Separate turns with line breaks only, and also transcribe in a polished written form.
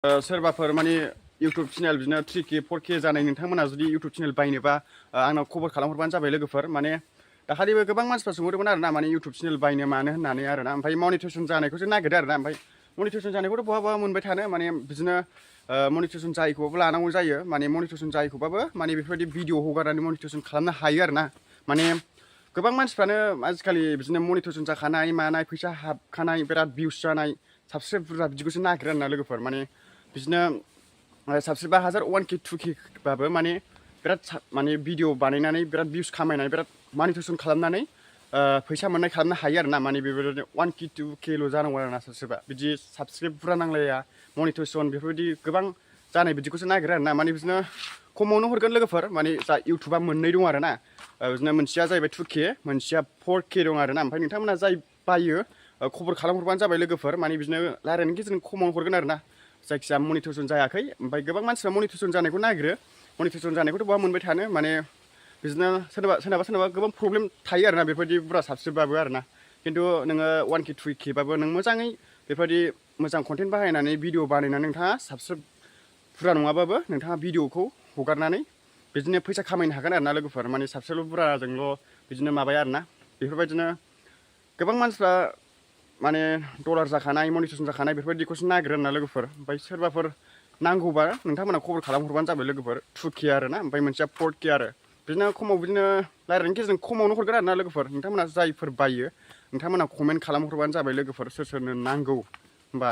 सोरबाफोर माने YouTube channel बिदिनो 3K 4K जानाय नोंथांमोना जुदि YouTube चेनेल बायनोबा आंनाव खबर खालामहरबानो जाबाय लोगोफोर माने दाखालिबो गोबां मानसिफ्रा सोंहरदोंमोन आरोना माने YouTube चेनेल बायनो मानो होननानै आरोना ओमफ्राय मनिटाइजेसन जानायखौसो नागिरदो आरोना ओमफ्राय मनिटाइजेसन जानायखौथ' बहा मोनबाय थानो माने बिदिनो मनिटाइजेसन जायैखौबो लानांगौ जायो माने मनिटाइजेसन जायैखौबाबो माने बेफोरबायदि भिडिअ हगारनानै मनिटाइजेसन खालामनो हायो आरोना माने गोबां मानसिफ्रानो आजिखालि बिदिनो मनिटाइजेसन जाखानाय मानाय फैसा हाबखानाय बिराद भिउस जानाय साबस्क्राइब बुरजा बिदिखौसो नागिरो आरोना लोगोफोर माने बिदिनो साबस्क्राइबा 1000 1K 2K बाबो माने बिराद माने भिडिअ बानायनानै बिराद भिउस खामायनाय बिराद मनिटाइजेसन खालामनानै फैसा मोननाय खालामनो हायो आरोना माने बेबायदिनो 1K 2Kल' जानांगौ आरोना सोरबा बिदि साबस्क्राइब बुरजा नांलाया मनिटाइजेसन बेफोरबायदि गोबां जानाय बिदिखौसो नागिरो आरोना माने बिदिनो खमावनो हरगोन लोगोफोर माने जा इउटुबा मोननै दं आरोना बिदिनो मोनसेया जाहैबाय 2K मोनसेया 4K दं आरोना ओमफ्राय नोंथांमोना जाय बायो खबर खालामहरबानो जाबाय लोगोफोर माने बिदिनो रायज्लायनायनि गेजेरजों खमावनो हरगोन आरोना जायखिजाया मनिटाइजेसन जायाखै ओमफ्राय गोबां मानसिफ्रा मनिटाइजेसन जानायखौ नागिरो मनिटाइजेसन जानायखौथ' बहा मोनबाय थानो माने बिदिनो सोरनाबा गोबां प्रब्लेम थायो आरोना बेफोरबायदि बुरजा साबस्क्राइबबाबो आरोना खिन्थु नोङो 1K 2K बाबो नों मोजाङै बेफोरबायदि मोजां कन्टेन्ट बाहायनानै भिडिअ बानायनानै नोंथाङा साबस्क्राइब बुरजा नङाबाबो नोंथाङा भिडिअखौ हगारनानै बिदिनो फैसा खामायनो हागोन आरोना लोगोफोर माने साबस्क्राइब बुरजाजोंल' बिदिनो माबाया आरोना बेफोरबायदिनो गोबां मानसिफ्रा माने डलार जाखानाय मनिटाइजेसन जाखानाय बेफोरबायदिखौसो नागिरो आरोना लोगोफोर ओमफ्राय सोरबाफोर नांगौबा नोंथांमोना खबर खालामहरबानो जाबाय लोगोफोर 2K आरोना ओमफ्राय मोनसेया 4K आरो बिदिनो खमाव बिदिनो रायज्लायनायनि गेजेरजों खमावनो हरगोन आरोना लोगोफोर नोंथांमोना जायफोर बायो नोंथांमोना कमेन्ट खालामहरबानो जाबाय लोगोफोर सोर सोरनो नांगौ होमबा